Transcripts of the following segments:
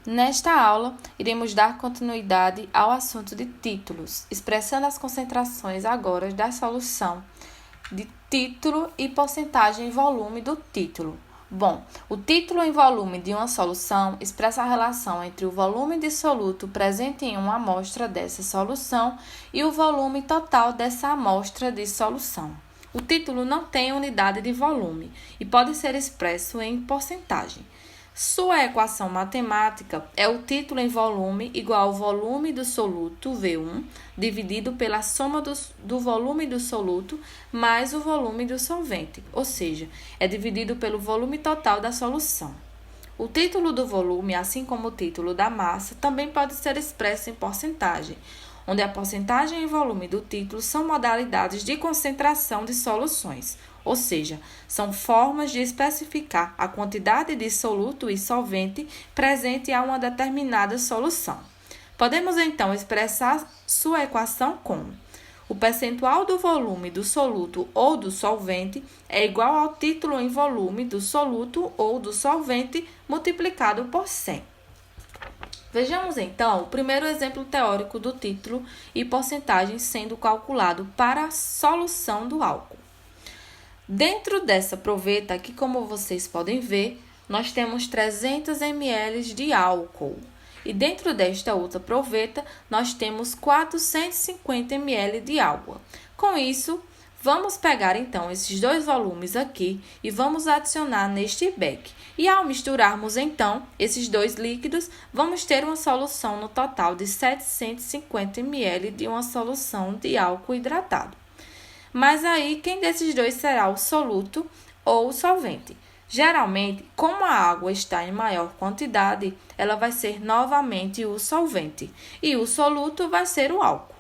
Nesta aula, iremos dar continuidade ao assunto de títulos, expressando as concentrações agora da solução de título e porcentagem em volume do título. Bom, o título em volume de uma solução expressa a relação entre o volume dissoluto presente em uma amostra dessa solução e o volume total dessa amostra de solução. O título não tem unidade de volume e pode ser expresso em porcentagem. Sua equação matemática é o título em volume igual ao volume do soluto, V1, dividido pela soma do volume do soluto mais o volume do solvente, ou seja, é dividido pelo volume total da solução. O título do volume, assim como o título da massa, também pode ser expresso em porcentagem, onde a porcentagem e volume do título são modalidades de concentração de soluções, ou seja, são formas de especificar a quantidade de soluto e solvente presente a uma determinada solução. Podemos então expressar sua equação como: o percentual do volume do soluto ou do solvente é igual ao título em volume do soluto ou do solvente multiplicado por 100. Vejamos então o primeiro exemplo teórico do título e porcentagem sendo calculado para a solução do álcool. Dentro dessa proveta, aqui como vocês podem ver, nós temos 300 ml de álcool. E dentro desta outra proveta, nós temos 450 ml de água. Com isso, vamos pegar então esses dois volumes aqui e vamos adicionar neste beck. E ao misturarmos então esses dois líquidos, vamos ter uma solução no total de 750 ml de uma solução de álcool hidratado. Mas aí, quem desses dois será o soluto ou o solvente? Geralmente, como a água está em maior quantidade, ela vai ser novamente o solvente e o soluto vai ser o álcool.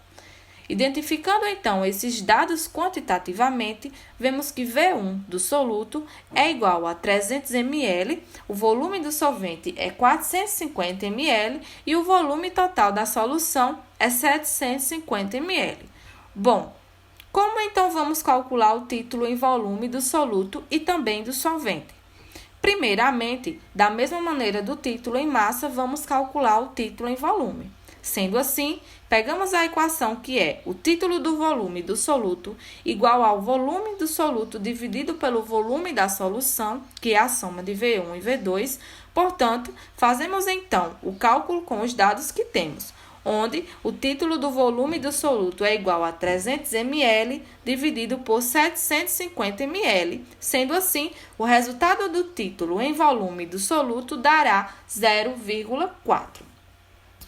Identificando então esses dados quantitativamente, vemos que V1 do soluto é igual a 300 ml, o volume do solvente é 450 ml e o volume total da solução é 750 ml. Bom, como então vamos calcular o título em volume do soluto e também do solvente? Primeiramente, da mesma maneira do título em massa, vamos calcular o título em volume. Sendo assim, pegamos a equação que é o título do volume do soluto igual ao volume do soluto dividido pelo volume da solução, que é a soma de V1 e V2. Portanto, fazemos então o cálculo com os dados que temos, onde o título do volume do soluto é igual a 300 ml dividido por 750 ml. Sendo assim, o resultado do título em volume do soluto dará 0,4.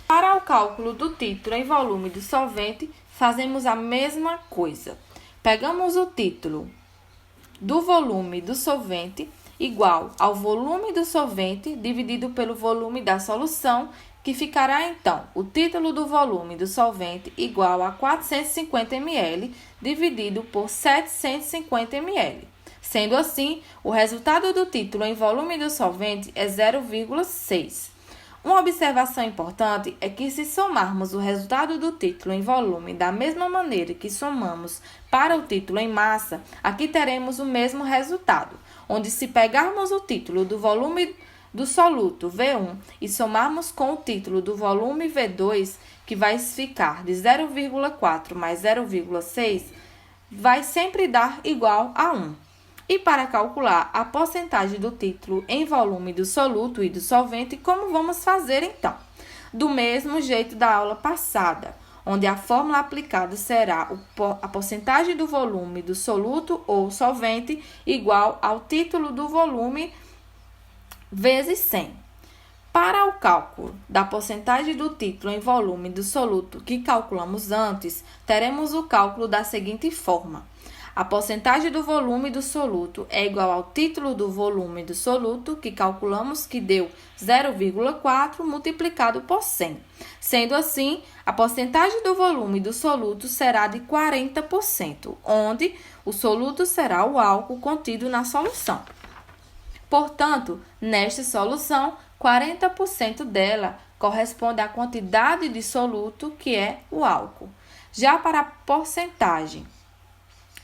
Para o cálculo do título em volume do solvente, fazemos a mesma coisa. Pegamos o título do volume do solvente igual ao volume do solvente dividido pelo volume da solução, que ficará então o título do volume do solvente igual a 450 ml dividido por 750 ml. Sendo assim, o resultado do título em volume do solvente é 0,6. Uma observação importante é que, se somarmos o resultado do título em volume da mesma maneira que somamos para o título em massa, aqui teremos o mesmo resultado, onde, se pegarmos o título do volume do soluto V1 e somarmos com o título do volume V2, que vai ficar de 0,4 mais 0,6, vai sempre dar igual a 1. E para calcular a porcentagem do título em volume do soluto e do solvente, como vamos fazer então? Do mesmo jeito da aula passada, onde a fórmula aplicada será a porcentagem do volume do soluto ou solvente igual ao título do volume vezes 100. Para o cálculo da porcentagem do título em volume do soluto que calculamos antes, teremos o cálculo da seguinte forma: a porcentagem do volume do soluto é igual ao título do volume do soluto, que calculamos que deu 0,4 multiplicado por 100. Sendo assim, a porcentagem do volume do soluto será de 40%, onde o soluto será o álcool contido na solução. Portanto, nesta solução, 40% dela corresponde à quantidade de soluto, que é o álcool. Já para a porcentagem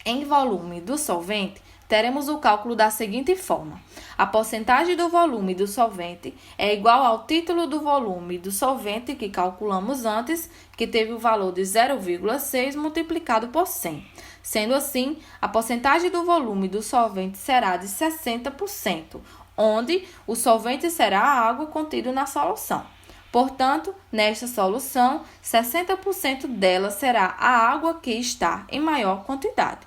em volume do solvente, teremos o cálculo da seguinte forma. A porcentagem do volume do solvente é igual ao título do volume do solvente que calculamos antes, que teve o valor de 0,6 multiplicado por 100. Sendo assim, a porcentagem do volume do solvente será de 60%, onde o solvente será a água contida na solução. Portanto, nesta solução, 60% dela será a água que está em maior quantidade.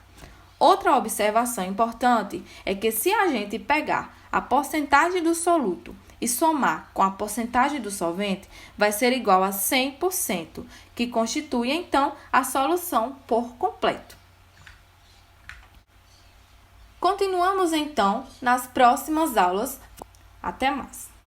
Outra observação importante é que se a gente pegar a porcentagem do soluto e somar com a porcentagem do solvente, vai ser igual a 100%, que constitui, então, a solução por completo. Continuamos, então, nas próximas aulas. Até mais!